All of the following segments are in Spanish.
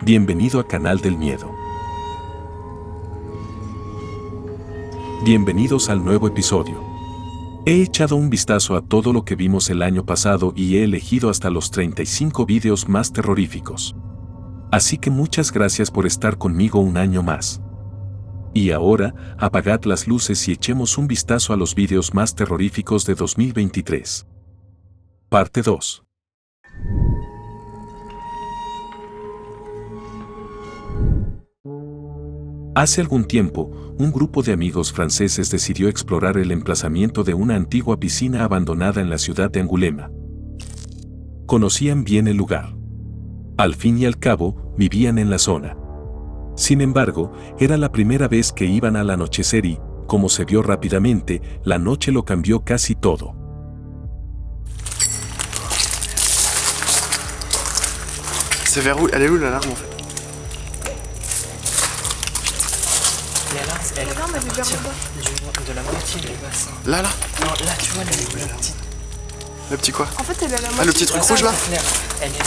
Bienvenido a Canal del Miedo. Bienvenidos al nuevo episodio. He echado un vistazo a todo lo que vimos el año pasado y he elegido hasta los 35 vídeos más terroríficos. Así que muchas gracias por estar conmigo un año más. Y ahora, apagad las luces y echemos un vistazo a los vídeos más terroríficos de 2023. Parte 2. Hace algún tiempo, un grupo de amigos franceses decidió explorar el emplazamiento de una antigua piscina abandonada en la ciudad de Angulema. Conocían bien el lugar. Al fin y al cabo, vivían en la zona. Sin embargo, era la primera vez que iban al anochecer y, como se vio rápidamente, la noche lo cambió casi todo. C'est vers où? Elle est où l'alarme en fait? L'alarme, elle est L'alarme, elle est vers le bas. de la moitié du bassin. Là, là? Non, là, tu vois, le petit... Le petit quoi? En fait, elle est à la moitié. Ah, le petit truc rouge là? Elle est là.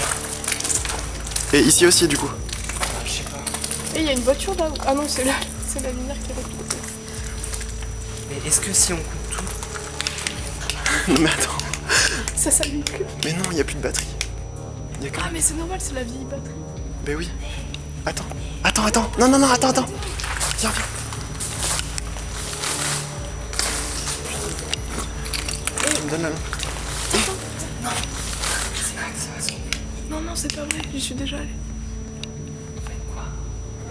Et ici aussi du coup? Je sais pas. Et il y a une voiture là. Ah non, c'est la lumière qui est là. Mais est-ce que si on coupe tout... Non mais attends. Ça s'allume plus. Mais non, il n'y a plus de batterie. Y a que... Ah, mais c'est normal, c'est la vieille batterie. Ben oui. Attends. Attends. Non, attends. Viens. Donne la main. Non, c'est pas vrai, j'y suis déjà allée.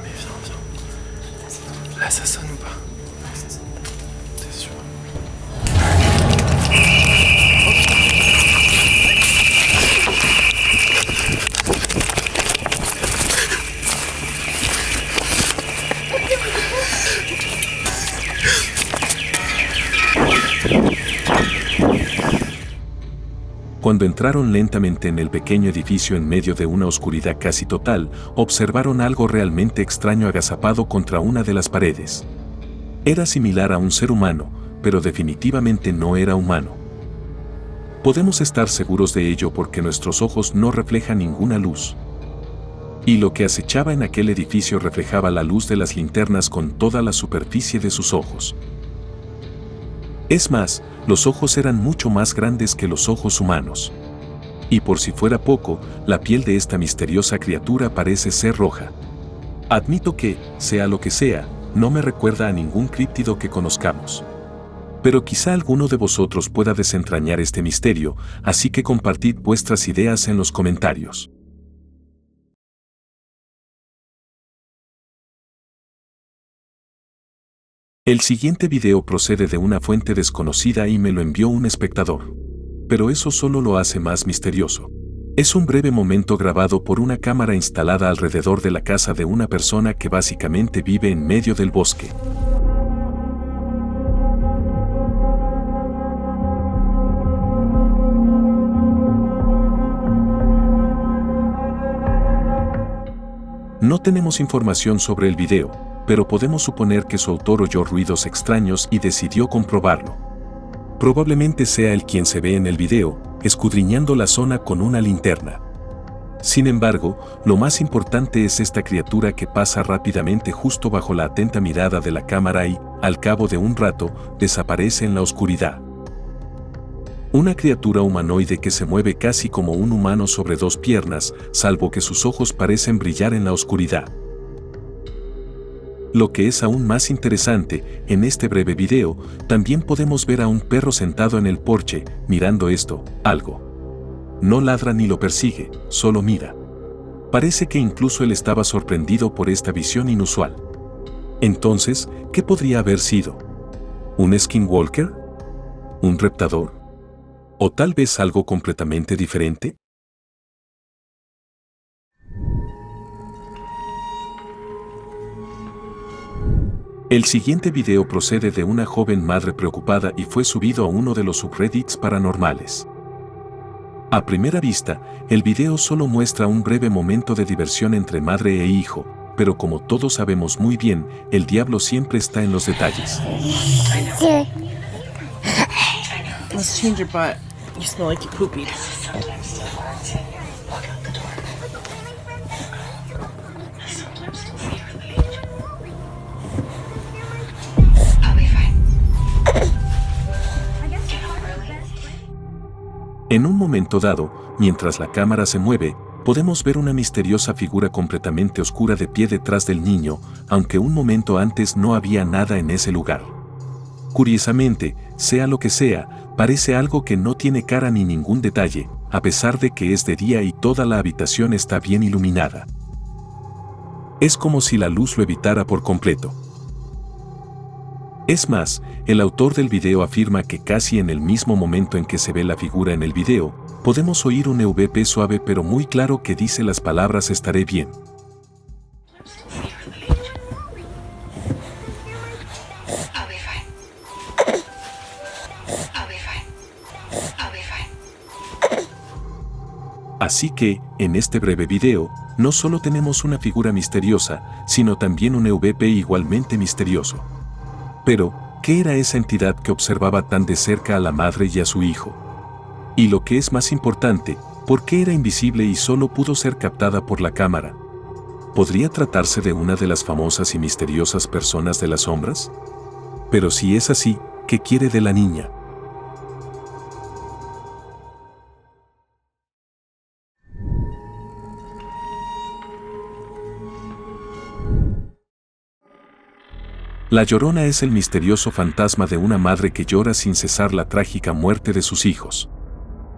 Mais viens. Là, ça sonne ou pas? T'es sûr? Cuando entraron lentamente en el pequeño edificio en medio de una oscuridad casi total, observaron algo realmente extraño agazapado contra una de las paredes. Era similar a un ser humano, pero definitivamente no era humano. Podemos estar seguros de ello porque nuestros ojos no reflejan ninguna luz. Y lo que acechaba en aquel edificio reflejaba la luz de las linternas con toda la superficie de sus ojos. Es más, los ojos eran mucho más grandes que los ojos humanos. Y por si fuera poco, la piel de esta misteriosa criatura parece ser roja. Admito que, sea lo que sea, no me recuerda a ningún críptido que conozcamos. Pero quizá alguno de vosotros pueda desentrañar este misterio, así que compartid vuestras ideas en los comentarios. El siguiente video procede de una fuente desconocida y me lo envió un espectador. Pero eso solo lo hace más misterioso. Es un breve momento grabado por una cámara instalada alrededor de la casa de una persona que básicamente vive en medio del bosque. No tenemos información sobre el video, pero podemos suponer que su autor oyó ruidos extraños y decidió comprobarlo. Probablemente sea él quien se ve en el video, escudriñando la zona con una linterna. Sin embargo, lo más importante es esta criatura que pasa rápidamente justo bajo la atenta mirada de la cámara y, al cabo de un rato, desaparece en la oscuridad. Una criatura humanoide que se mueve casi como un humano sobre dos piernas, salvo que sus ojos parecen brillar en la oscuridad. Lo que es aún más interesante, en este breve video, también podemos ver a un perro sentado en el porche, mirando algo. No ladra ni lo persigue, solo mira. Parece que incluso él estaba sorprendido por esta visión inusual. Entonces, ¿qué podría haber sido? ¿Un skinwalker? ¿Un reptador? ¿O tal vez algo completamente diferente? El siguiente video procede de una joven madre preocupada y fue subido a uno de los subreddits paranormales. A primera vista, el video solo muestra un breve momento de diversión entre madre e hijo, pero como todos sabemos muy bien, el diablo siempre está en los detalles. Let's change your butt. You smell like you poopied. En un momento dado, mientras la cámara se mueve, podemos ver una misteriosa figura completamente oscura de pie detrás del niño, aunque un momento antes no había nada en ese lugar. Curiosamente, sea lo que sea, parece algo que no tiene cara ni ningún detalle, a pesar de que es de día y toda la habitación está bien iluminada. Es como si la luz lo evitara por completo. Es más, el autor del video afirma que casi en el mismo momento en que se ve la figura en el video, podemos oír un EVP suave pero muy claro que dice las palabras "estaré bien". Así que, en este breve video, no solo tenemos una figura misteriosa, sino también un EVP igualmente misterioso. Pero, ¿qué era esa entidad que observaba tan de cerca a la madre y a su hijo? Y lo que es más importante, ¿por qué era invisible y solo pudo ser captada por la cámara? ¿Podría tratarse de una de las famosas y misteriosas personas de las sombras? Pero si es así, ¿qué quiere de la niña? La Llorona es el misterioso fantasma de una madre que llora sin cesar la trágica muerte de sus hijos.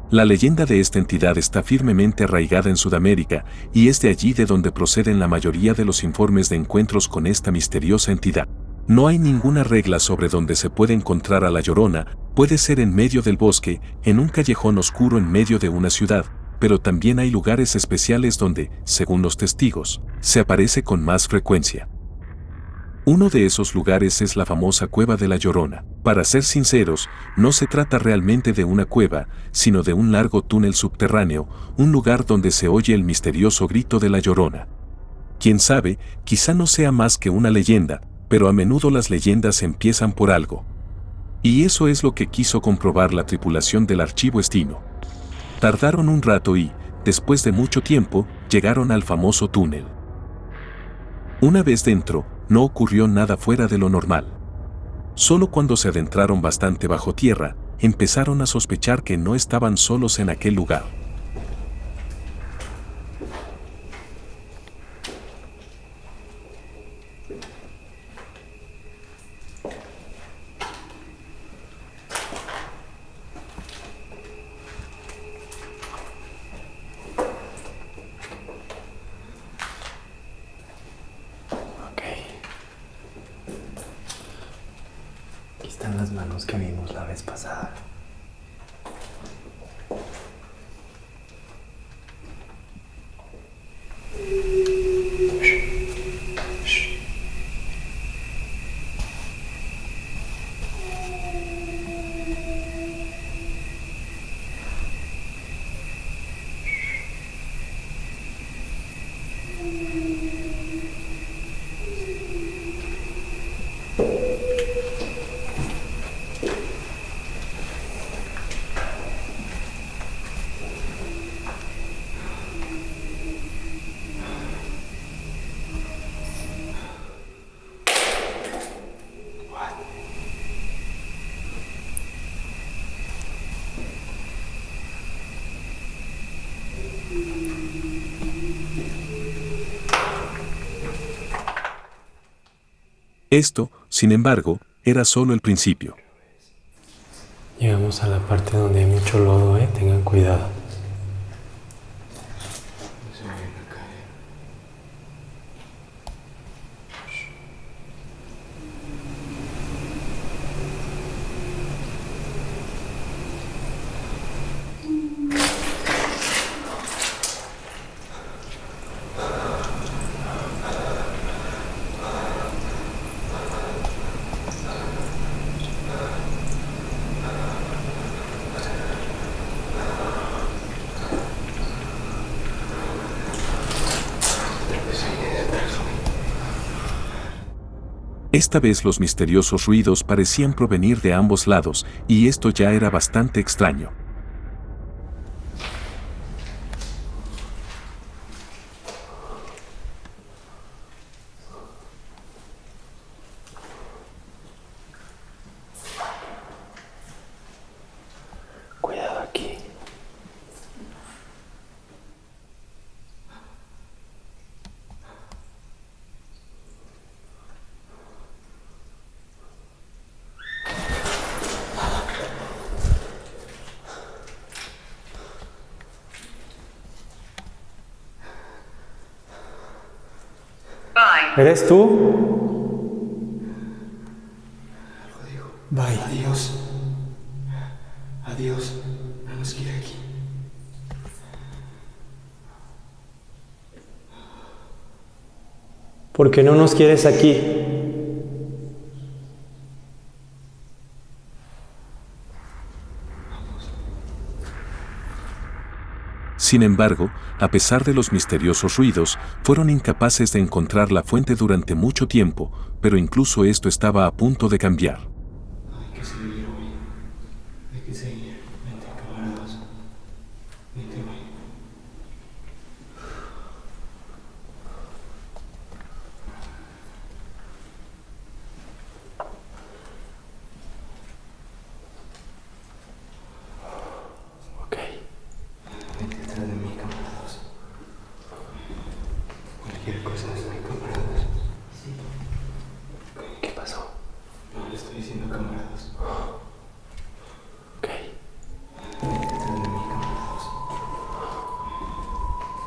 La leyenda de esta entidad está firmemente arraigada en Sudamérica y es de allí de donde proceden la mayoría de los informes de encuentros con esta misteriosa entidad. No hay ninguna regla sobre dónde se puede encontrar a la Llorona, puede ser en medio del bosque, en un callejón oscuro en medio de una ciudad, pero también hay lugares especiales donde, según los testigos, se aparece con más frecuencia. Uno de esos lugares es la famosa Cueva de la Llorona. Para ser sinceros, no se trata realmente de una cueva, sino de un largo túnel subterráneo, un lugar donde se oye el misterioso grito de la Llorona. Quién sabe, quizá no sea más que una leyenda, pero a menudo las leyendas empiezan por algo. Y eso es lo que quiso comprobar la tripulación del Archivo Estino. Tardaron un rato y, después de mucho tiempo, llegaron al famoso túnel. Una vez dentro, no ocurrió nada fuera de lo normal. Solo cuando se adentraron bastante bajo tierra, empezaron a sospechar que no estaban solos en aquel lugar. Aquí están las manos que vimos la vez pasada. Esto, sin embargo, era solo el principio. Llegamos a la parte donde hay mucho lodo, tengan cuidado. Esta vez los misteriosos ruidos parecían provenir de ambos lados, y esto ya era bastante extraño. Cuidado aquí. ¿Eres tú? Algo dijo. Bye. Adiós. Adiós. No nos quiere aquí. ¿Por qué no nos quieres aquí? Sin embargo, a pesar de los misteriosos ruidos, fueron incapaces de encontrar la fuente durante mucho tiempo, pero incluso esto estaba a punto de cambiar. Hay que seguir hoy. Hay que seguir. Vente, camaradas. Vente, güey. Ok. Vente detrás de mí, camaradas. Cualquier cosa es mi camaradas. Sí. ¿Qué pasó? No, le estoy diciendo camaradas. Ok. Vente detrás de mí, camaradas.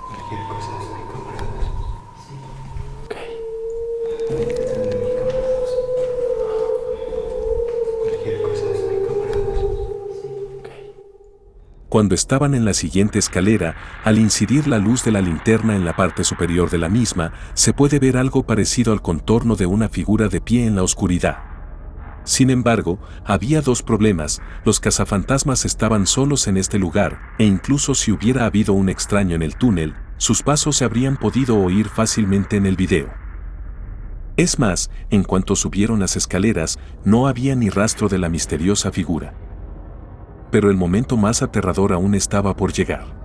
Cualquier cosa es mi camaradas. Sí. Ok. Vente detrás de mí, camaradas. Cualquier cosa es mi camaradas. Sí. Ok. Cuando estaban en la siguiente escalera, al incidir la luz de la linterna en la parte superior de la misma, se puede ver algo parecido al contorno de una figura de pie en la oscuridad. Sin embargo, había dos problemas: los cazafantasmas estaban solos en este lugar, e incluso si hubiera habido un extraño en el túnel, sus pasos se habrían podido oír fácilmente en el video. Es más, en cuanto subieron las escaleras, no había ni rastro de la misteriosa figura. Pero el momento más aterrador aún estaba por llegar.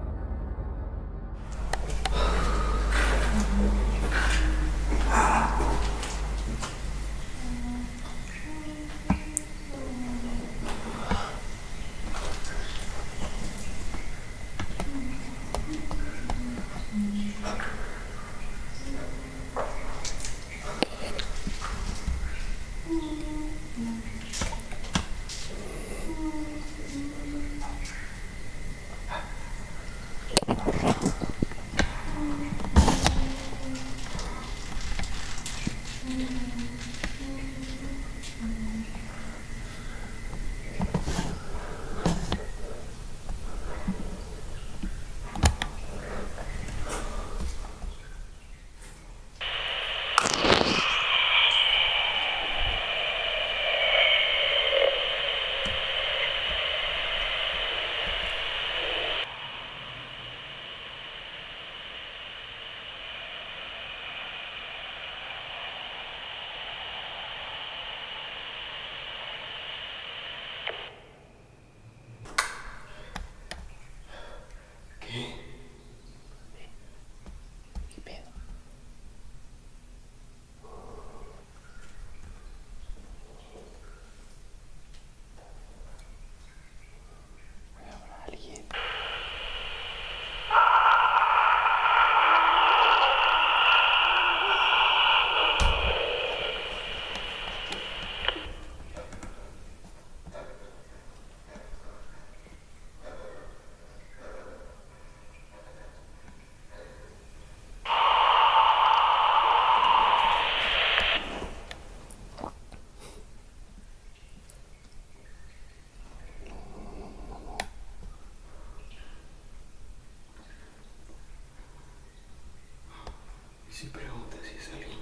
¿Y si preguntas si es alguien?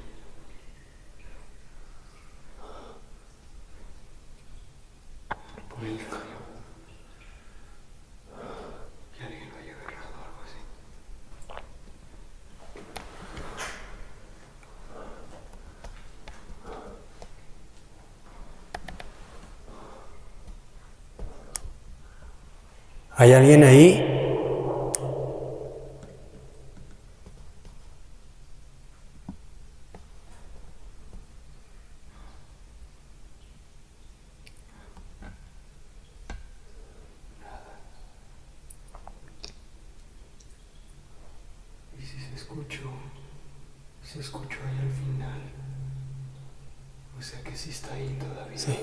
Por el radio. Que alguien lo haya agarrado o algo así. ¿Hay alguien ahí? ¿Y si se escuchó ahí al final? O sea que sí está ahí todavía. Sí.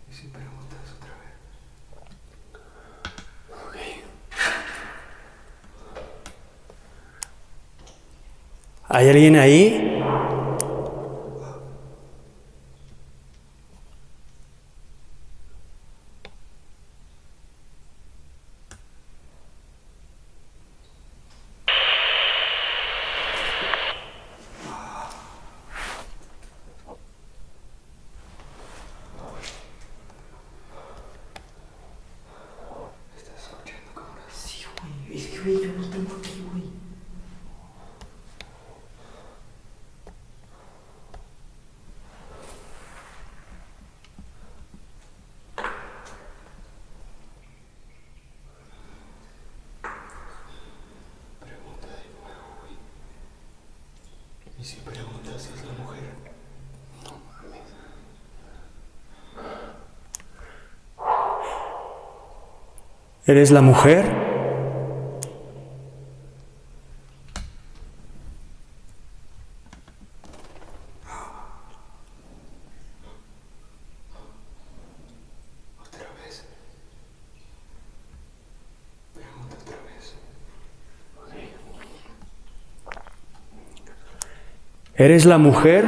¿Y si preguntas otra vez? Ok. ¿Hay alguien ahí? Es que, güey, yo no tengo aquí, güey. Pregunta de nuevo, güey. ¿Y si preguntas si es la mujer? No mames. ¿Eres la mujer? Otra vez. Pregunta otra vez. ¿Eres la mujer?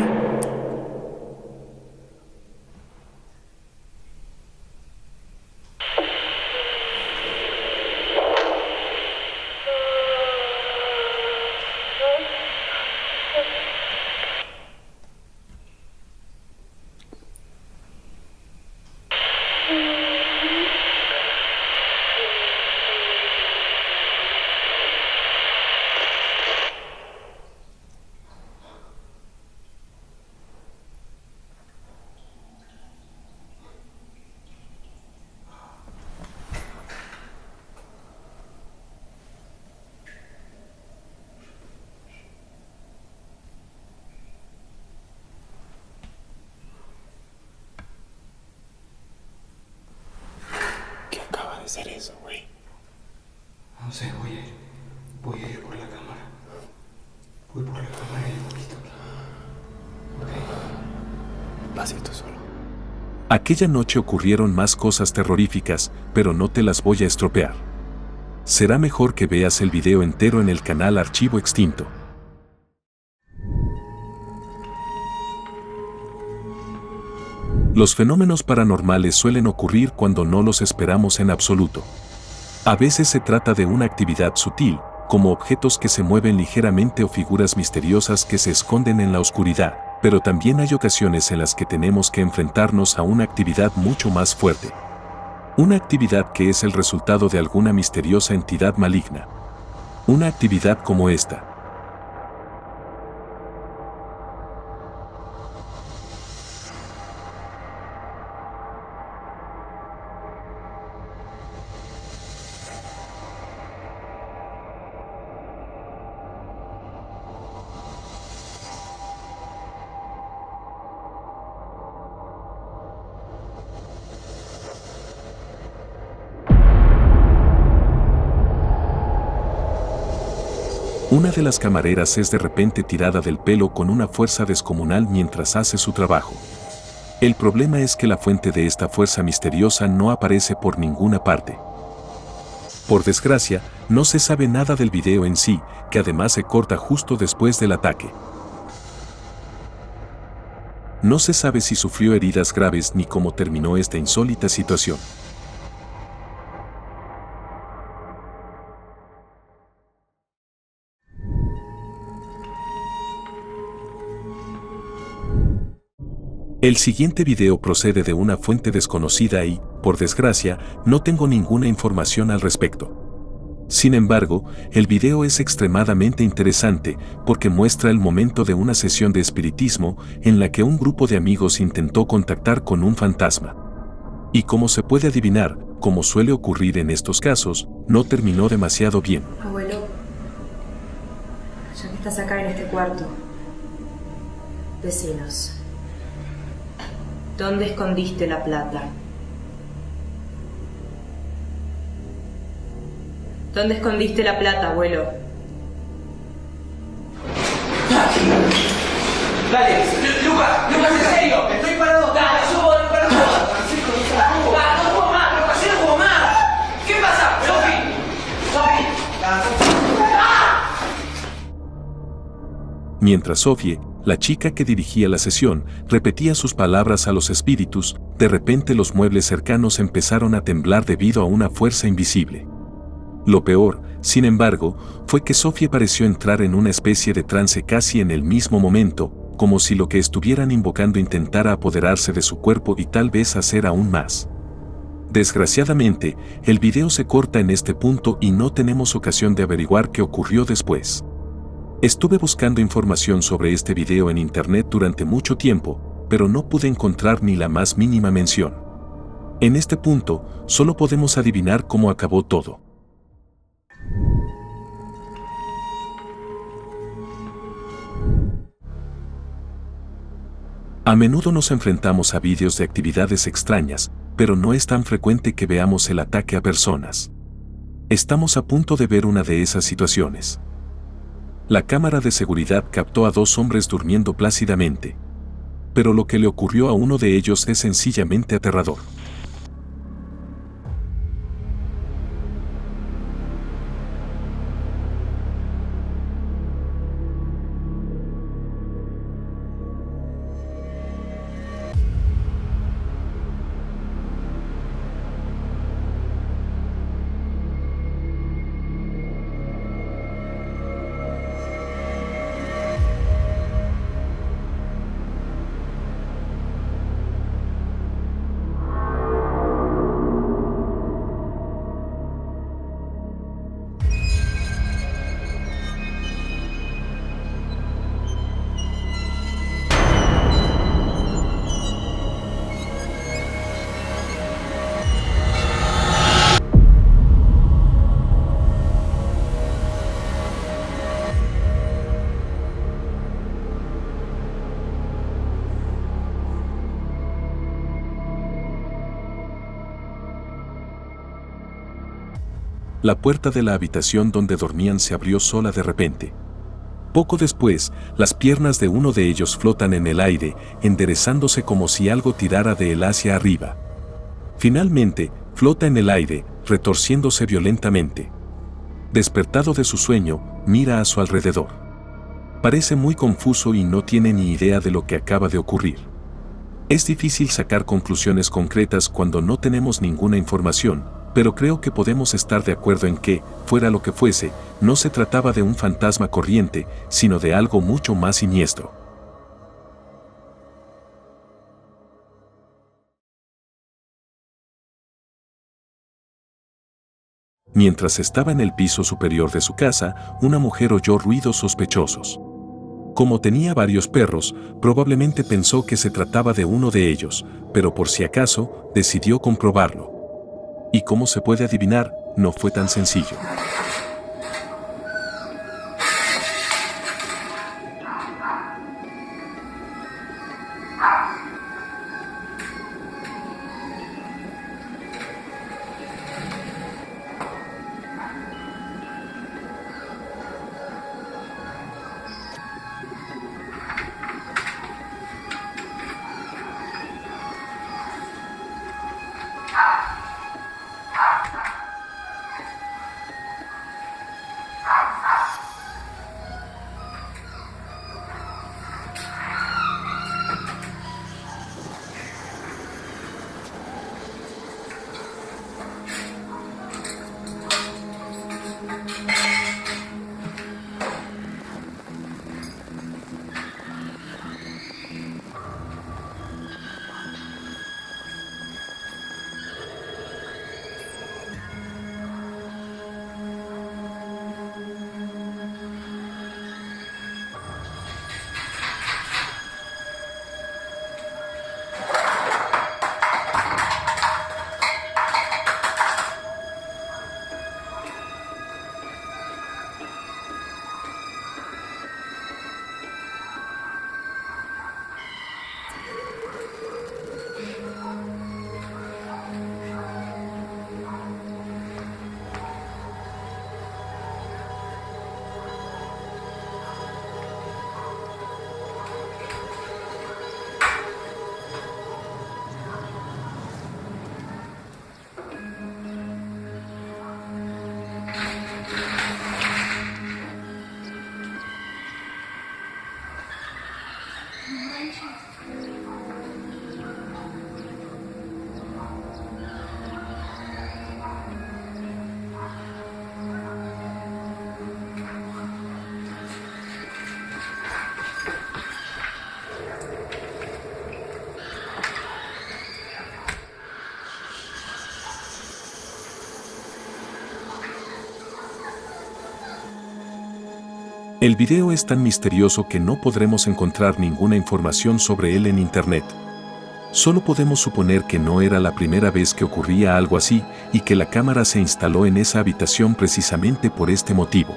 ¿Qué acaba de ser eso, güey? No sé, voy a ir por la cámara. Voy por la cámara y un poquito. Ok. Vas a ir tú solo. Aquella noche ocurrieron más cosas terroríficas, pero no te las voy a estropear. Será mejor que veas el video entero en el canal Archivo Extinto. Los fenómenos paranormales suelen ocurrir cuando no los esperamos en absoluto. A veces se trata de una actividad sutil, como objetos que se mueven ligeramente o figuras misteriosas que se esconden en la oscuridad, pero también hay ocasiones en las que tenemos que enfrentarnos a una actividad mucho más fuerte. Una actividad que es el resultado de alguna misteriosa entidad maligna. Una actividad como esta. Una de las camareras es de repente tirada del pelo con una fuerza descomunal mientras hace su trabajo. El problema es que la fuente de esta fuerza misteriosa no aparece por ninguna parte. Por desgracia, no se sabe nada del video en sí, que además se corta justo después del ataque. No se sabe si sufrió heridas graves ni cómo terminó esta insólita situación. El siguiente video procede de una fuente desconocida y, por desgracia, no tengo ninguna información al respecto. Sin embargo, el video es extremadamente interesante porque muestra el momento de una sesión de espiritismo en la que un grupo de amigos intentó contactar con un fantasma. Y como se puede adivinar, como suele ocurrir en estos casos, no terminó demasiado bien. Abuelo, ya que estás acá en este cuarto, decinos. ¿Dónde escondiste la plata? ¿Dónde escondiste la plata, abuelo? Dale, Lucas, en serio, estoy parado. Dale, subo para la joda. No juego más, Lucas, yo no juego más. ¿Qué pasa? Sofi. Mientras Sophie, la chica que dirigía la sesión, repetía sus palabras a los espíritus, de repente los muebles cercanos empezaron a temblar debido a una fuerza invisible. Lo peor, sin embargo, fue que Sophie pareció entrar en una especie de trance casi en el mismo momento, como si lo que estuvieran invocando intentara apoderarse de su cuerpo y tal vez hacer aún más. Desgraciadamente, el video se corta en este punto y no tenemos ocasión de averiguar qué ocurrió después. Estuve buscando información sobre este video en internet durante mucho tiempo, pero no pude encontrar ni la más mínima mención. En este punto, solo podemos adivinar cómo acabó todo. A menudo nos enfrentamos a vídeos de actividades extrañas, pero no es tan frecuente que veamos el ataque a personas. Estamos a punto de ver una de esas situaciones. La cámara de seguridad captó a 2 hombres durmiendo plácidamente. Pero lo que le ocurrió a uno de ellos es sencillamente aterrador. La puerta de la habitación donde dormían se abrió sola de repente. Poco después, las piernas de uno de ellos flotan en el aire, enderezándose como si algo tirara de él hacia arriba. Finalmente, flota en el aire, retorciéndose violentamente. Despertado de su sueño, mira a su alrededor. Parece muy confuso y no tiene ni idea de lo que acaba de ocurrir. Es difícil sacar conclusiones concretas cuando no tenemos ninguna información, pero creo que podemos estar de acuerdo en que, fuera lo que fuese, no se trataba de un fantasma corriente, sino de algo mucho más siniestro. Mientras estaba en el piso superior de su casa, una mujer oyó ruidos sospechosos. Como tenía varios perros, probablemente pensó que se trataba de uno de ellos, pero por si acaso, decidió comprobarlo. Y como se puede adivinar, no fue tan sencillo. El video es tan misterioso que no podremos encontrar ninguna información sobre él en internet. Solo podemos suponer que no era la primera vez que ocurría algo así y que la cámara se instaló en esa habitación precisamente por este motivo.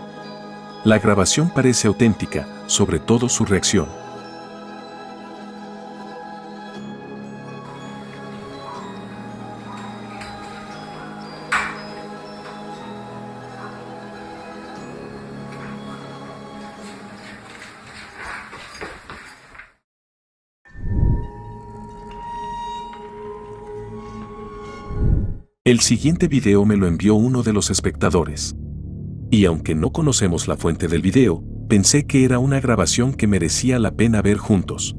La grabación parece auténtica, sobre todo su reacción. El siguiente video me lo envió uno de los espectadores. Y aunque no conocemos la fuente del video, pensé que era una grabación que merecía la pena ver juntos.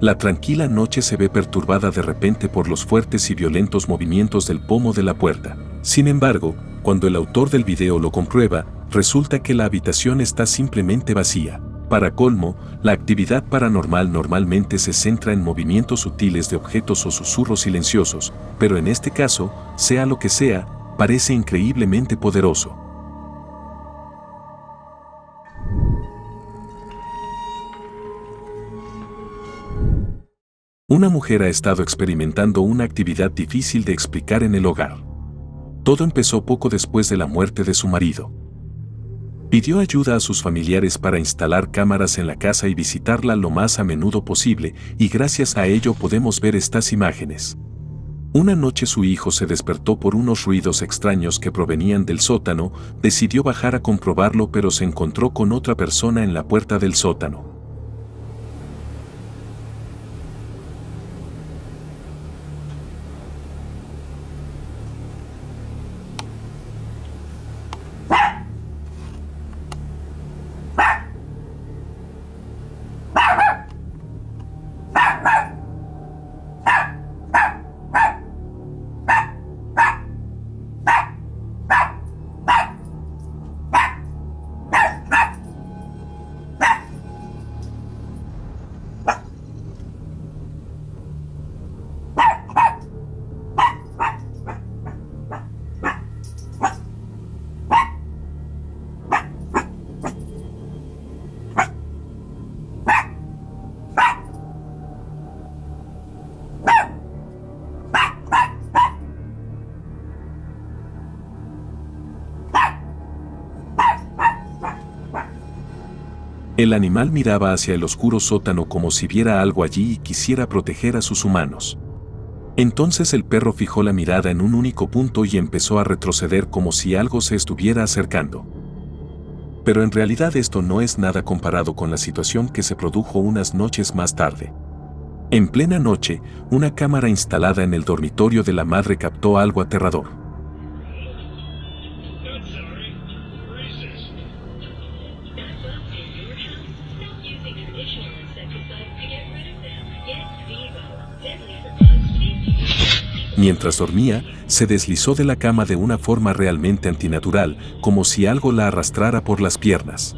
La tranquila noche se ve perturbada de repente por los fuertes y violentos movimientos del pomo de la puerta. Sin embargo, cuando el autor del video lo comprueba, resulta que la habitación está simplemente vacía. Para colmo, la actividad paranormal normalmente se centra en movimientos sutiles de objetos o susurros silenciosos, pero en este caso, sea lo que sea, parece increíblemente poderoso. Una mujer ha estado experimentando una actividad difícil de explicar en el hogar. Todo empezó poco después de la muerte de su marido. Pidió ayuda a sus familiares para instalar cámaras en la casa y visitarla lo más a menudo posible, y gracias a ello podemos ver estas imágenes. Una noche su hijo se despertó por unos ruidos extraños que provenían del sótano, decidió bajar a comprobarlo, pero se encontró con otra persona en la puerta del sótano. El animal miraba hacia el oscuro sótano como si viera algo allí y quisiera proteger a sus humanos. Entonces el perro fijó la mirada en un único punto y empezó a retroceder como si algo se estuviera acercando. Pero en realidad esto no es nada comparado con la situación que se produjo unas noches más tarde. En plena noche, una cámara instalada en el dormitorio de la madre captó algo aterrador. Mientras dormía, se deslizó de la cama de una forma realmente antinatural, como si algo la arrastrara por las piernas.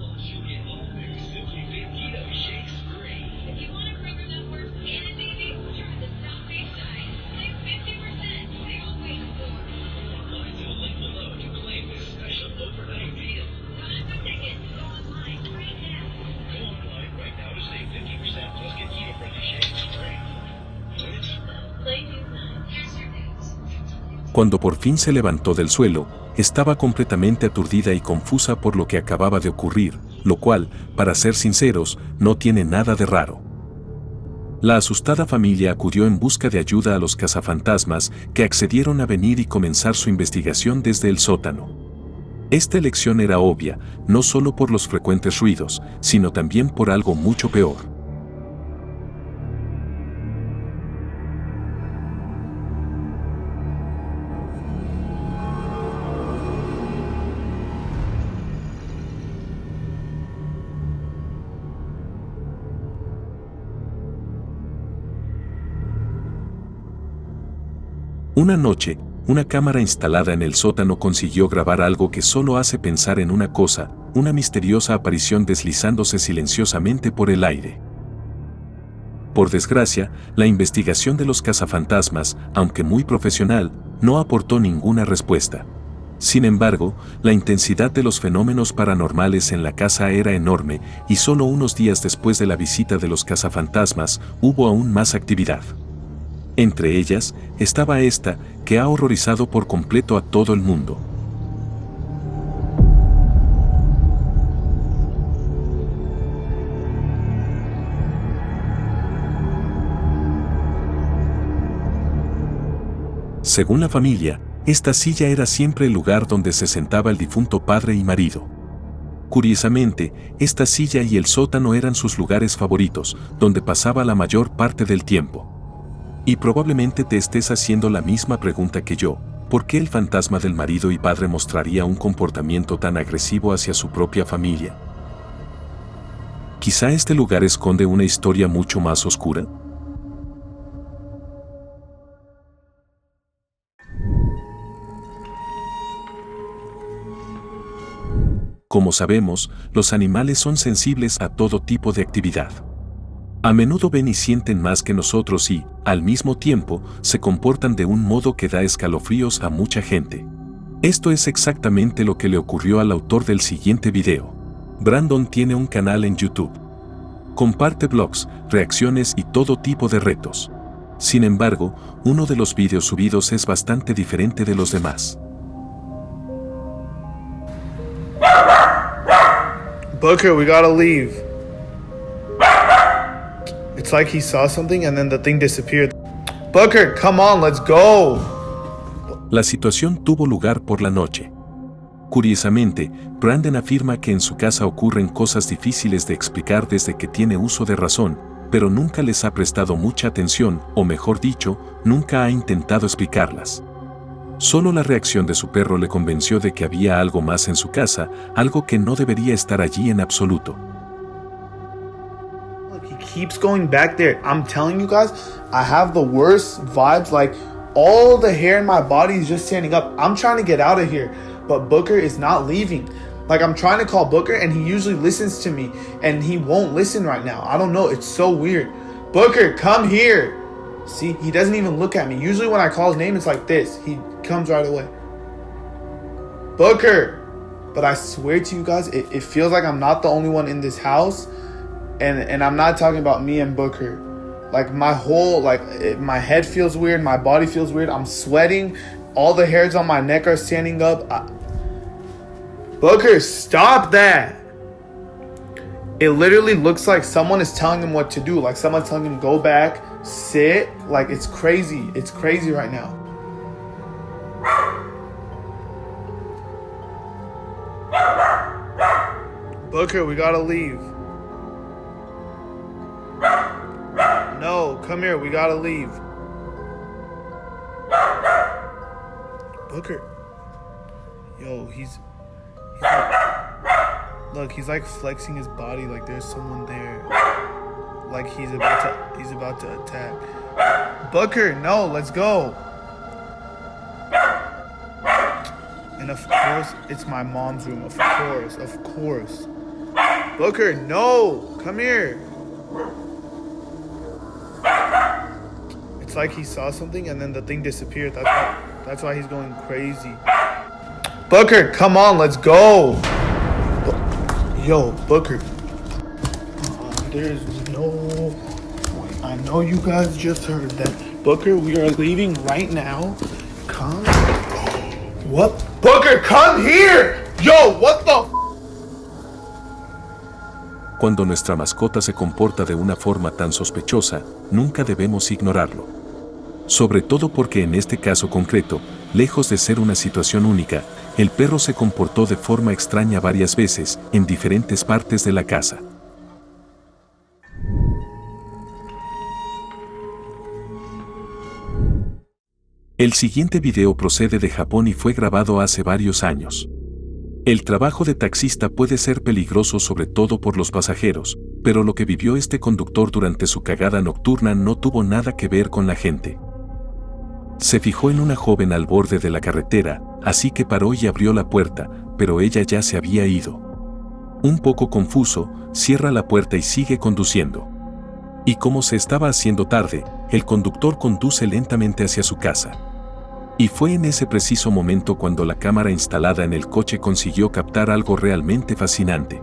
Cuando por fin se levantó del suelo, estaba completamente aturdida y confusa por lo que acababa de ocurrir, lo cual, para ser sinceros, no tiene nada de raro. La asustada familia acudió en busca de ayuda a los cazafantasmas, que accedieron a venir y comenzar su investigación desde el sótano. Esta elección era obvia, no solo por los frecuentes ruidos, sino también por algo mucho peor. Una noche, una cámara instalada en el sótano consiguió grabar algo que solo hace pensar en una cosa, una misteriosa aparición deslizándose silenciosamente por el aire. Por desgracia, la investigación de los cazafantasmas, aunque muy profesional, no aportó ninguna respuesta. Sin embargo, la intensidad de los fenómenos paranormales en la casa era enorme y solo unos días después de la visita de los cazafantasmas hubo aún más actividad. Entre ellas, estaba esta, que ha horrorizado por completo a todo el mundo. Según la familia, esta silla era siempre el lugar donde se sentaba el difunto padre y marido. Curiosamente, esta silla y el sótano eran sus lugares favoritos, donde pasaba la mayor parte del tiempo. Y probablemente te estés haciendo la misma pregunta que yo, ¿por qué el fantasma del marido y padre mostraría un comportamiento tan agresivo hacia su propia familia? ¿Quizá este lugar esconde una historia mucho más oscura? Como sabemos, los animales son sensibles a todo tipo de actividad. A menudo ven y sienten más que nosotros y, al mismo tiempo, se comportan de un modo que da escalofríos a mucha gente. Esto es exactamente lo que le ocurrió al autor del siguiente video. Brandon tiene un canal en YouTube. Comparte blogs, reacciones y todo tipo de retos. Sin embargo, uno de los videos subidos es bastante diferente de los demás. Booker, we gotta leave. It's like he saw something and then the thing disappeared. Booker, come on, let's go. La situación tuvo lugar por la noche. Curiosamente, Brandon afirma que en su casa ocurren cosas difíciles de explicar desde que tiene uso de razón, pero nunca les ha prestado mucha atención, o mejor dicho, nunca ha intentado explicarlas. Solo la reacción de su perro le convenció de que había algo más en su casa, algo que no debería estar allí en absoluto. He keeps going back there. I'm telling you guys, I have the worst vibes. Like, all the hair in my body is just standing up. I'm trying to get out of here, but Booker is not leaving. Like, I'm trying to call Booker and he usually listens to me and he won't listen right now. I don't know, it's so weird. Booker, come here. See, he doesn't even look at me. Usually when I call his name, it's like this. He comes right away. Booker. But I swear to you guys, it feels like I'm not the only one in this house. And I'm not talking about me and Booker. Like, my whole, my head feels weird. My body feels weird. I'm sweating. All the hairs on my neck are standing up. Booker, stop that. It literally looks like someone is telling him what to do. Like, someone's telling him, go back, sit. Like, it's crazy. It's crazy right now. Booker, we gotta leave. No, come here, we gotta leave. Booker. Yo, he's like, look, he's like flexing his body like there's someone there. Like he's about to attack. Booker, no, let's go. And of course, it's my mom's room. Of course. Booker, no, come here. It's like he saw something and then the thing disappeared. That's why he's going crazy. Booker, come on, let's go. Yo, Booker. There's no... I know you guys just heard that. Booker, we are leaving right now. Come. What? Booker, come here. Yo, what the... Cuando nuestra mascota se comporta de una forma tan sospechosa, nunca debemos ignorarlo. Sobre todo porque en este caso concreto, lejos de ser una situación única, el perro se comportó de forma extraña varias veces en diferentes partes de la casa. El siguiente video procede de Japón y fue grabado hace varios años. El trabajo de taxista puede ser peligroso sobre todo por los pasajeros, pero lo que vivió este conductor durante su cagada nocturna no tuvo nada que ver con la gente. Se fijó en una joven al borde de la carretera, así que paró y abrió la puerta, pero ella ya se había ido. Un poco confuso, cierra la puerta y sigue conduciendo. Y como se estaba haciendo tarde, el conductor conduce lentamente hacia su casa. Y fue en ese preciso momento cuando la cámara instalada en el coche consiguió captar algo realmente fascinante.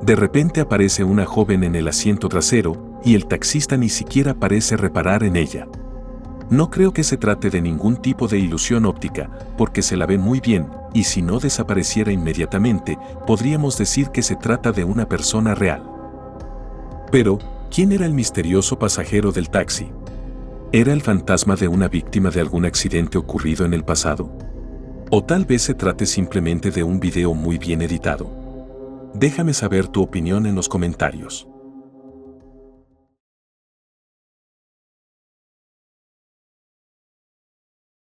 De repente aparece una joven en el asiento trasero, y el taxista ni siquiera parece reparar en ella. No creo que se trate de ningún tipo de ilusión óptica, porque se la ve muy bien, y si no desapareciera inmediatamente, podríamos decir que se trata de una persona real. Pero, ¿quién era el misterioso pasajero del taxi? ¿Era el fantasma de una víctima de algún accidente ocurrido en el pasado? ¿O tal vez se trate simplemente de un video muy bien editado? Déjame saber tu opinión en los comentarios.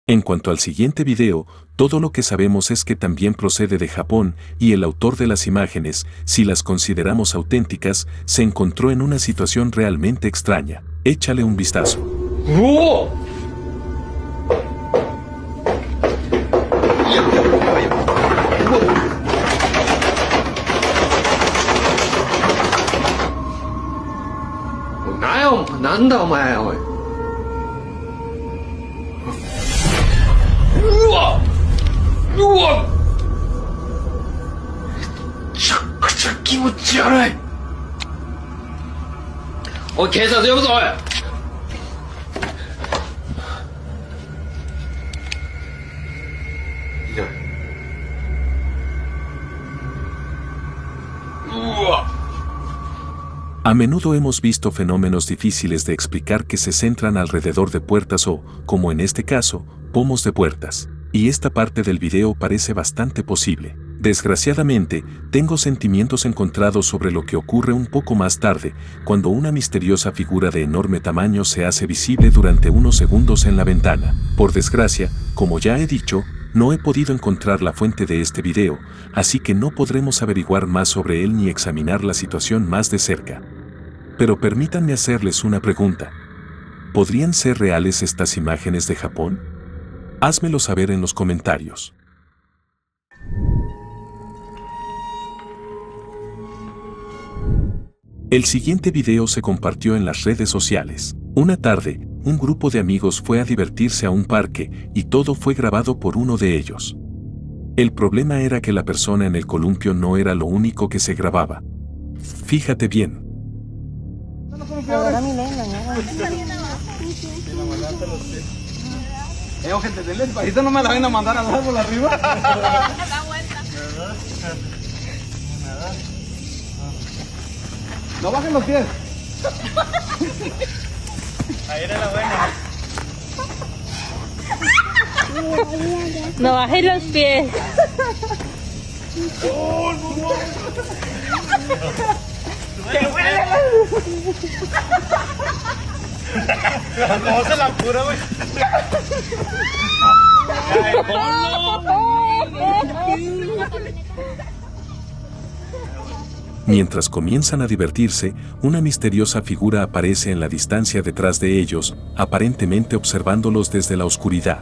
En cuanto al siguiente video, todo lo que sabemos es que también procede de Japón y el autor de las imágenes, si las consideramos auténticas, se encontró en una situación realmente extraña. Échale un vistazo. ¡Oh! ¡Nanda, omae, oye! ¡Uah! ¡Uah! ¡Chakucha kimuchi warui! ¡Oye, keisatsu yobuzo, oye! A menudo hemos visto fenómenos difíciles de explicar que se centran alrededor de puertas o, como en este caso, pomos de puertas. Y esta parte del video parece bastante posible. Desgraciadamente, tengo sentimientos encontrados sobre lo que ocurre un poco más tarde, cuando una misteriosa figura de enorme tamaño se hace visible durante unos segundos en la ventana. Por desgracia, como ya he dicho, no he podido encontrar la fuente de este video, así que no podremos averiguar más sobre él ni examinar la situación más de cerca. Pero permítanme hacerles una pregunta. ¿Podrían ser reales estas imágenes de Japón? Házmelo saber en los comentarios. El siguiente video se compartió en las redes sociales. Una tarde, un grupo de amigos fue a divertirse a un parque y todo fue grabado por uno de ellos. El problema era que la persona en el columpio no era lo único que se grababa. Fíjate bien. Gente, denle despacito, no me la vayan a mandar al árbol arriba. Da vuelta. No bajen los pies. Ahí era la buena. No bajes los pies. ¿Cómo se la apura, güey? Mientras comienzan a divertirse, una misteriosa figura aparece en la distancia detrás de ellos, aparentemente observándolos desde la oscuridad.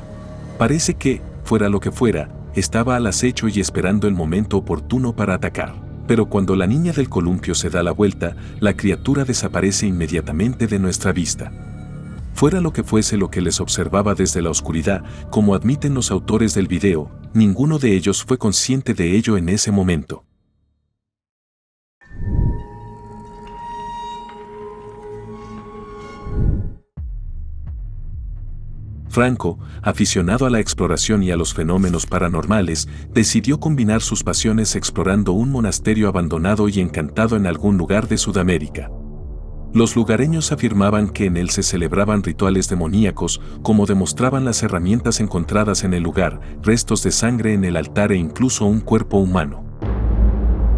Parece que, fuera lo que fuera, estaba al acecho y esperando el momento oportuno para atacar. Pero cuando la niña del columpio se da la vuelta, la criatura desaparece inmediatamente de nuestra vista. Fuera lo que fuese lo que les observaba desde la oscuridad, como admiten los autores del video, ninguno de ellos fue consciente de ello en ese momento. Franco, aficionado a la exploración y a los fenómenos paranormales, decidió combinar sus pasiones explorando un monasterio abandonado y encantado en algún lugar de Sudamérica. Los lugareños afirmaban que en él se celebraban rituales demoníacos, como demostraban las herramientas encontradas en el lugar, restos de sangre en el altar e incluso un cuerpo humano.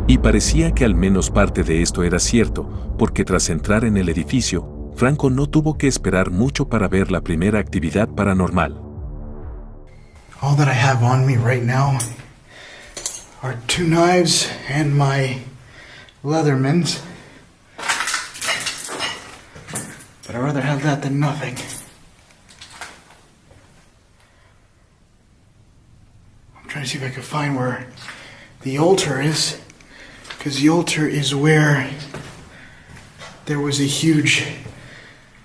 Y parecía que al menos parte de esto era cierto, porque tras entrar en el edificio, Franco no tuvo que esperar mucho para ver la primera actividad paranormal. All that I have on me right now are 2 knives and my Leathermans. But I'd rather have that than nothing. I'm trying to see if I can find where the altar is, because the altar is where there was a huge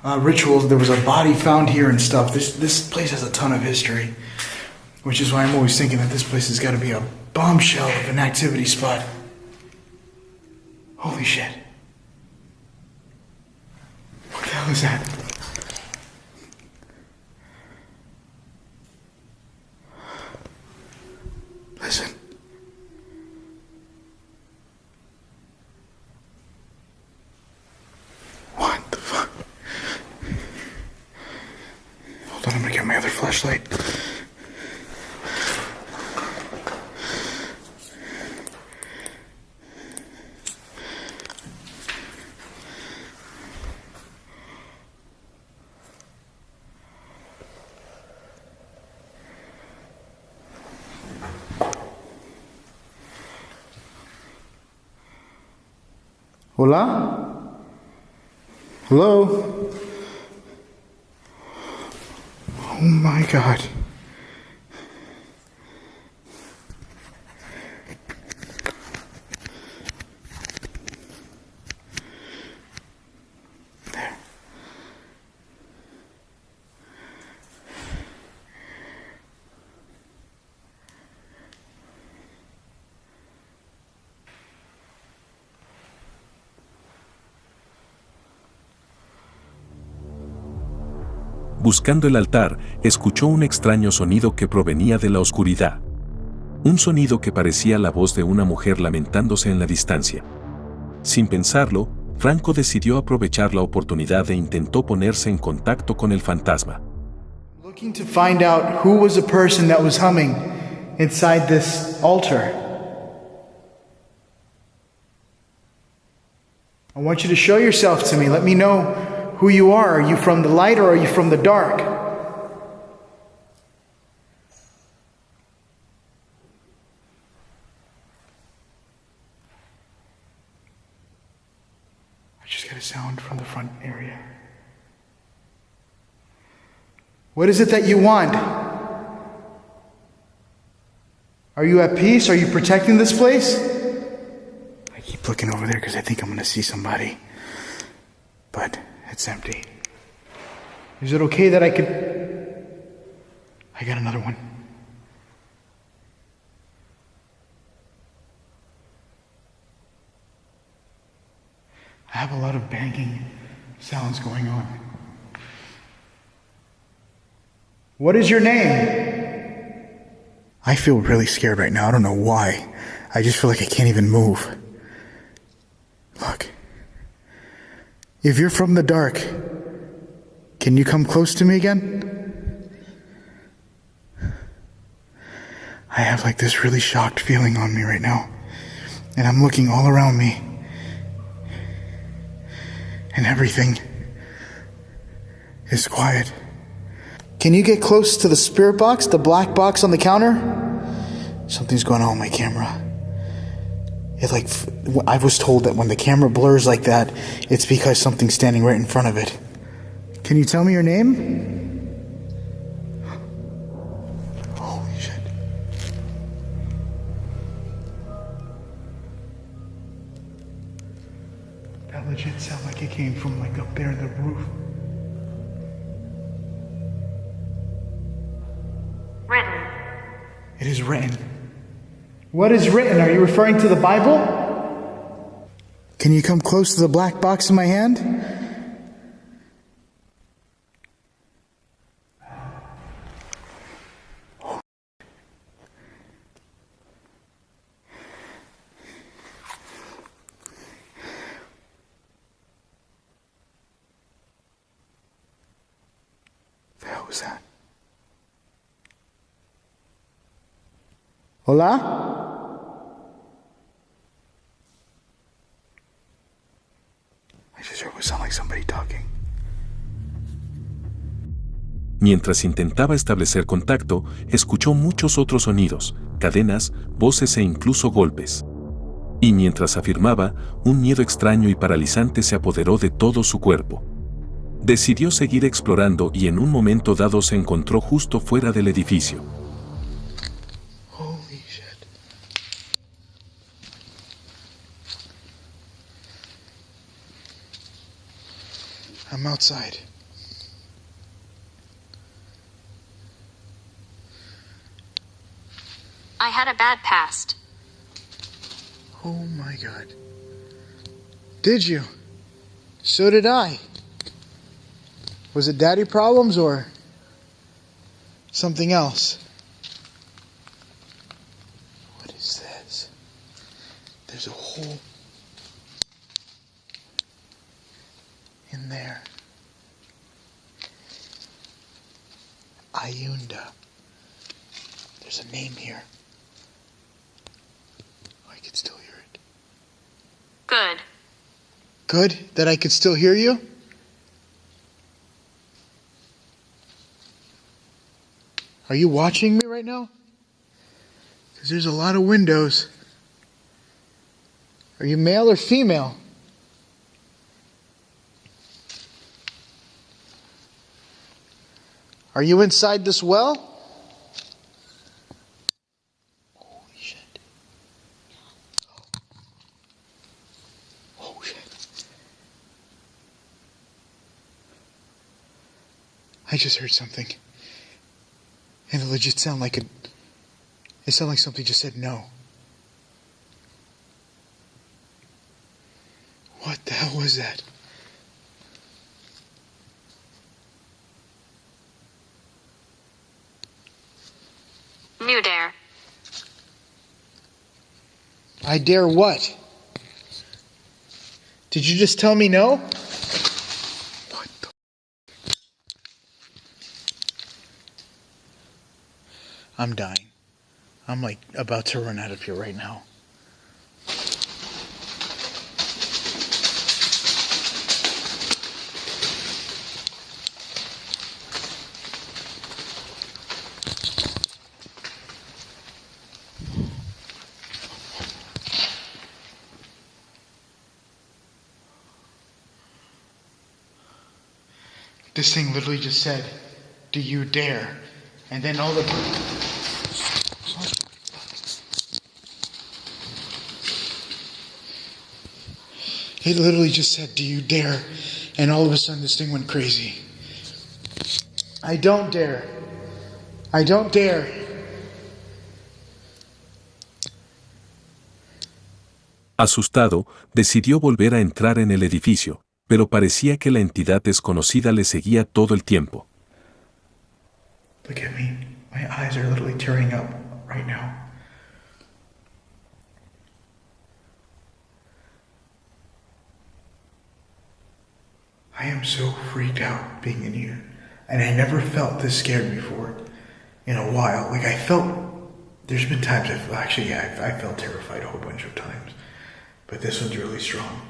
ritual. There was a body found here and stuff. This place has a ton of history, which is why I'm always thinking that this place has got to be a bombshell of an activity spot. Holy shit. What the hell is that? Listen. What the fuck? Hold on, I'm gonna get my other flashlight. Hola? Hello? Oh my God. There. Buscando el altar, escuchó un extraño sonido que provenía de la oscuridad. Un sonido que parecía la voz de una mujer lamentándose en la distancia. Sin pensarlo, Franco decidió aprovechar la oportunidad e intentó ponerse en contacto con el fantasma. Looking to find out who was the person that was humming inside this altar. I want you to show yourself to me. Let me know who you are. Are you from the light or are you from the dark? I just got a sound from the front area. What is it that you want? Are you at peace? Are you protecting this place? I keep keep looking over there because I think I'm going to see somebody. But it's empty. Is it okay that I got another one. I have a lot of banging sounds going on. What is your name? I feel really scared right now. I don't know why. I just feel like I can't even move. Look. If you're from the dark, can you come close to me again? I have like this really shocked feeling on me right now. And I'm looking all around me. And everything is quiet. Can you get close to the spirit box, the black box on the counter? Something's going on with my camera. I was told that when the camera blurs like that, it's because something's standing right in front of it. Can you tell me your name? Holy shit. That legit sounded like it came from like up there in the roof. Written. It is written. What is written? Are you referring to the Bible? Can you come close to the black box in my hand? The hell was that? Hola? I just heard what sounded like somebody talking. Mientras intentaba establecer contacto, escuchó muchos otros sonidos, cadenas, voces e incluso golpes. Y mientras afirmaba, un miedo extraño y paralizante se apoderó de todo su cuerpo. Decidió seguir explorando y en un momento dado se encontró justo fuera del edificio. Holy shit. I'm outside. I had a bad past. Oh my God. Did you? So did I. Was it daddy problems or something else? What is this? There's a hole in there. Ayunda. There's a name here. I could still hear it. Good. Good that I could still hear you? Are you watching me right now? Because there's a lot of windows. Are you male or female? Are you inside this well? Holy shit. Oh shit. I just heard something. And it legit sounded like it sounded like something just said no. What the hell was that? New dare. I dare what? Did you just tell me no? What the? I'm dying. I'm like about to run out of here right now. This thing literally just said, "Do you dare?" And then all the... It literally just said, "Do you dare?" And all of a sudden this thing went crazy. I don't dare. I don't dare. Asustado, decidió volver a entrar en el edificio, pero parecía que la entidad desconocida le seguía todo el tiempo. Look at me. My eyes are literally tearing up right now. I am so freaked out being in here. And I never felt this scared before in a while. Like there's been times I felt terrified a whole bunch of times. But this one's really strong.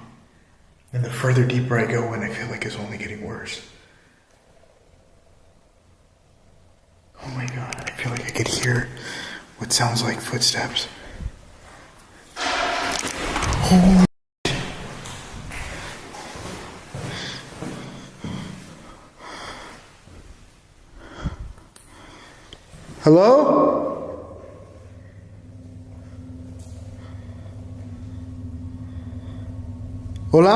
And the further deeper I go in, I feel like it's only getting worse. Oh my God, I feel like I could hear what sounds like footsteps. Oh. Hello? Hola?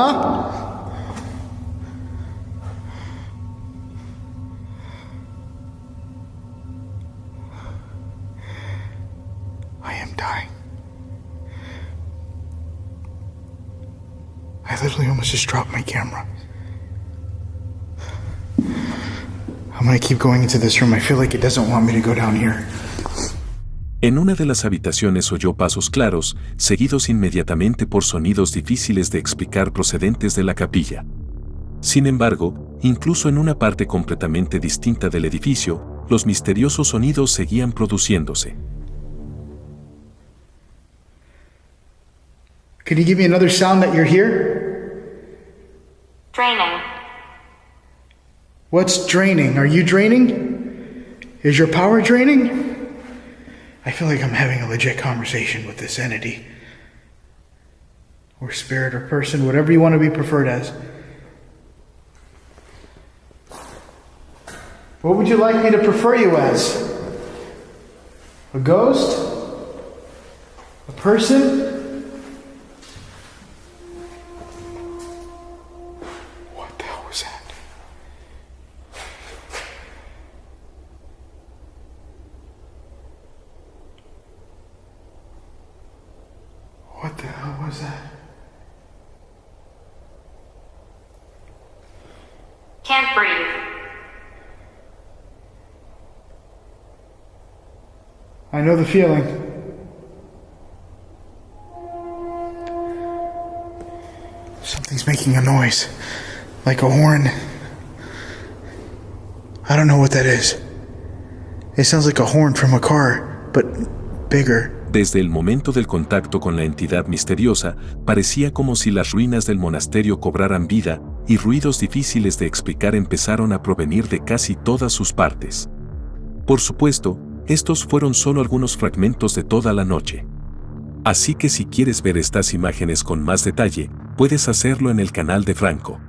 I am dying. I literally almost just dropped my camera. I'm gonna keep going into this room. I feel like it doesn't want me to go down here. En una de las habitaciones oyó pasos claros, seguidos inmediatamente por sonidos difíciles de explicar procedentes de la capilla. Sin embargo, incluso en una parte completamente distinta del edificio, los misteriosos sonidos seguían produciéndose. Can you give me another sound that you're here? Draining. What's draining? Are you draining? Is your power draining? I feel like I'm having a legit conversation with this entity. Or spirit or person, whatever you want to be preferred as. What would you like me to prefer you as? A ghost? A person? What the hell was that? What the hell was that? Can't breathe. I know the feeling. Something's making a noise. Like a horn. I don't know what that is. It sounds like a horn from a car, but bigger. Desde el momento del contacto con la entidad misteriosa, parecía como si las ruinas del monasterio cobraran vida, y ruidos difíciles de explicar empezaron a provenir de casi todas sus partes. Por supuesto, estos fueron solo algunos fragmentos de toda la noche. Así que si quieres ver estas imágenes con más detalle, puedes hacerlo en el canal de Franco.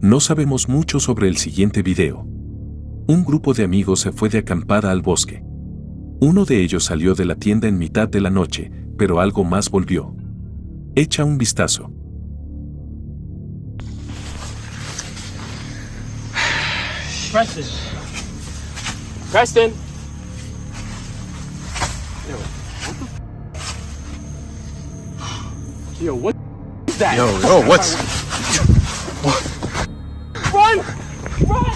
No sabemos mucho sobre el siguiente video. Un grupo de amigos se fue de acampada al bosque. Uno de ellos salió de la tienda en mitad de la noche, pero algo más volvió. Echa un vistazo. Preston. Preston. Yo, what is that? Yo, what's... Run! Run!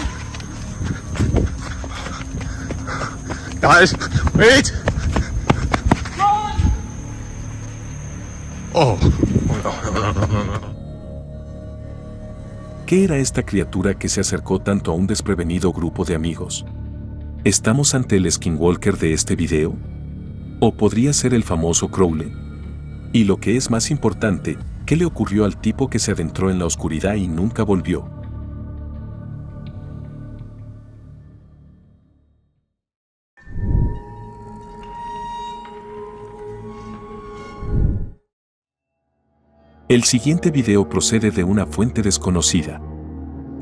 Guys, wait! Run! Oh. ¿Qué era esta criatura que se acercó tanto a un desprevenido grupo de amigos? ¿Estamos ante el skinwalker de este video? ¿O podría ser el famoso Crowley? Y lo que es más importante, ¿qué le ocurrió al tipo que se adentró en la oscuridad y nunca volvió? El siguiente video procede de una fuente desconocida.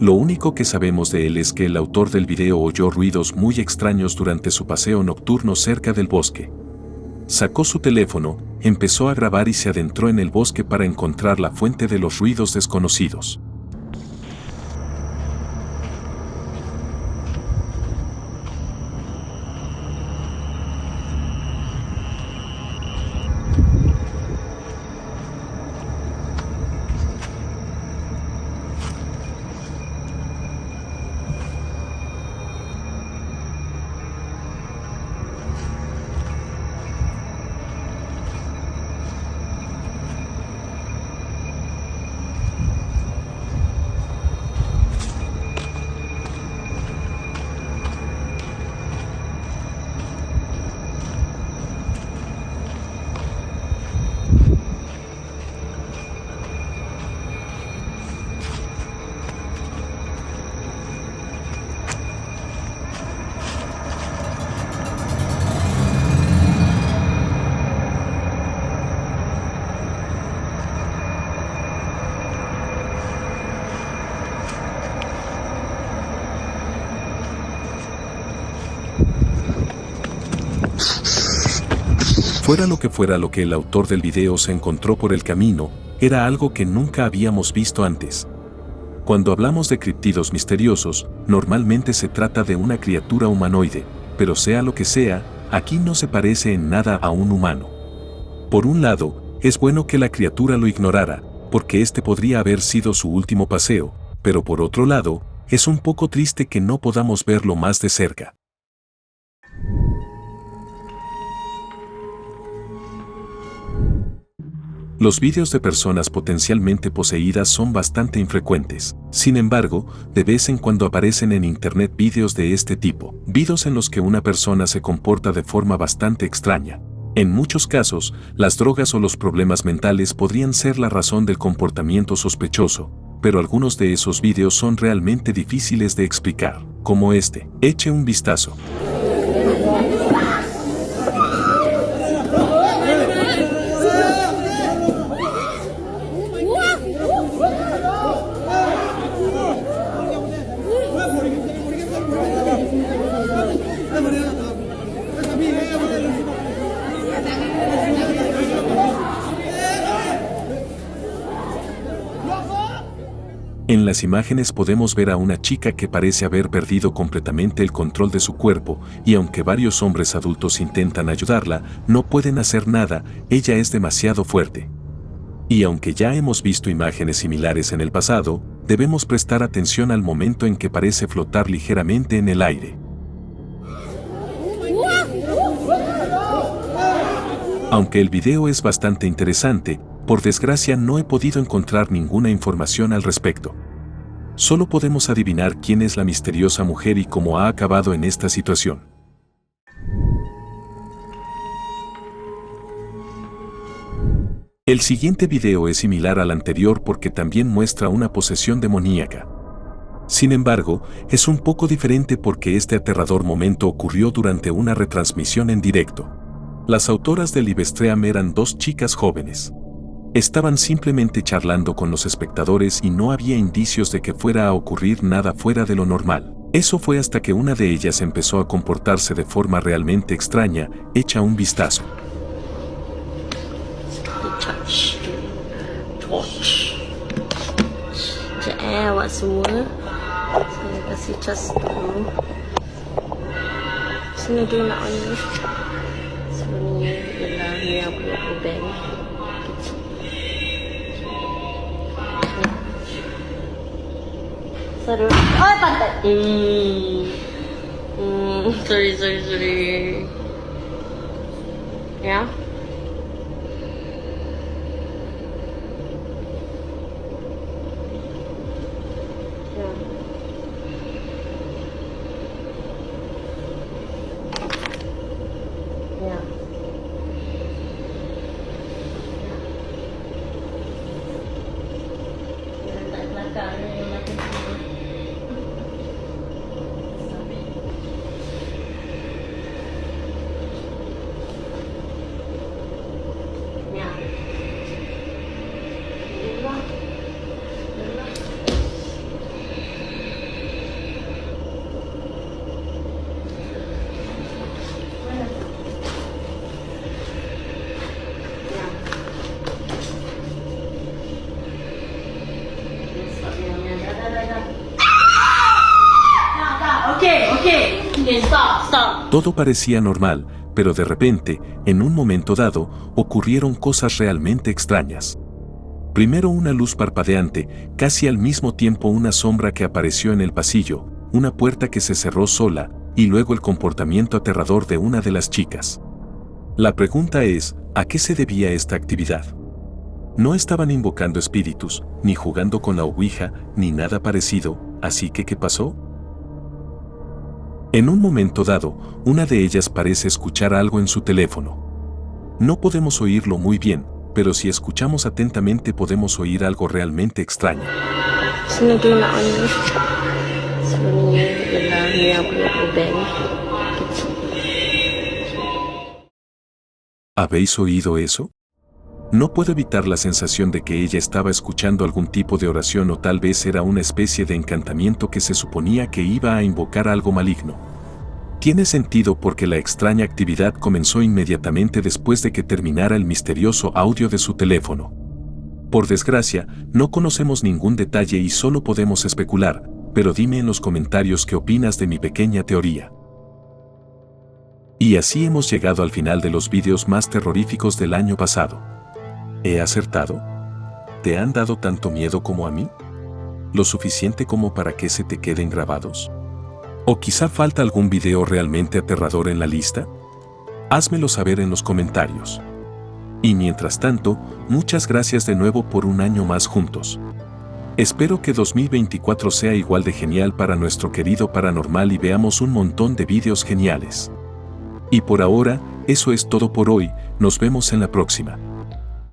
Lo único que sabemos de él es que el autor del video oyó ruidos muy extraños durante su paseo nocturno cerca del bosque. Sacó su teléfono, empezó a grabar y se adentró en el bosque para encontrar la fuente de los ruidos desconocidos. Fuera lo que el autor del video se encontró por el camino, era algo que nunca habíamos visto antes. Cuando hablamos de criptidos misteriosos, normalmente se trata de una criatura humanoide, pero sea lo que sea, aquí no se parece en nada a un humano. Por un lado, es bueno que la criatura lo ignorara, porque este podría haber sido su último paseo, pero por otro lado, es un poco triste que no podamos verlo más de cerca. Los vídeos de personas potencialmente poseídas son bastante infrecuentes. Sin embargo, de vez en cuando aparecen en internet vídeos de este tipo, vídeos en los que una persona se comporta de forma bastante extraña. En muchos casos, las drogas o los problemas mentales podrían ser la razón del comportamiento sospechoso, pero algunos de esos vídeos son realmente difíciles de explicar, como este. Eche un vistazo. En las imágenes podemos ver a una chica que parece haber perdido completamente el control de su cuerpo, y aunque varios hombres adultos intentan ayudarla, no pueden hacer nada, ella es demasiado fuerte. Y aunque ya hemos visto imágenes similares en el pasado, debemos prestar atención al momento en que parece flotar ligeramente en el aire. Aunque el video es bastante interesante, por desgracia no he podido encontrar ninguna información al respecto. Solo podemos adivinar quién es la misteriosa mujer y cómo ha acabado en esta situación. El siguiente video es similar al anterior porque también muestra una posesión demoníaca. Sin embargo, es un poco diferente porque este aterrador momento ocurrió durante una retransmisión en directo. Las autoras del livestream eran dos chicas jóvenes. Estaban simplemente charlando con los espectadores y no había indicios de que fuera a ocurrir nada fuera de lo normal. Eso fue hasta que una de ellas empezó a comportarse de forma realmente extraña. Echa un vistazo. Sorry. Oh, pantat. Sorry. Ya. Okay, stop. Todo parecía normal, pero de repente, en un momento dado, ocurrieron cosas realmente extrañas. Primero una luz parpadeante, casi al mismo tiempo una sombra que apareció en el pasillo, una puerta que se cerró sola, y luego el comportamiento aterrador de una de las chicas. La pregunta es, ¿a qué se debía esta actividad? No estaban invocando espíritus, ni jugando con la ouija, ni nada parecido, así que ¿qué pasó? En un momento dado, una de ellas parece escuchar algo en su teléfono. No podemos oírlo muy bien, pero si escuchamos atentamente podemos oír algo realmente extraño. ¿Habéis oído eso? No puedo evitar la sensación de que ella estaba escuchando algún tipo de oración o tal vez era una especie de encantamiento que se suponía que iba a invocar algo maligno. Tiene sentido porque la extraña actividad comenzó inmediatamente después de que terminara el misterioso audio de su teléfono. Por desgracia, no conocemos ningún detalle y solo podemos especular, pero dime en los comentarios qué opinas de mi pequeña teoría. Y así hemos llegado al final de los vídeos más terroríficos del año pasado. ¿He acertado? ¿Te han dado tanto miedo como a mí? ¿Lo suficiente como para que se te queden grabados? ¿O quizá falta algún video realmente aterrador en la lista? Házmelo saber en los comentarios. Y mientras tanto, muchas gracias de nuevo por un año más juntos. Espero que 2024 sea igual de genial para nuestro querido paranormal y veamos un montón de vídeos geniales. Y por ahora, eso es todo por hoy, nos vemos en la próxima.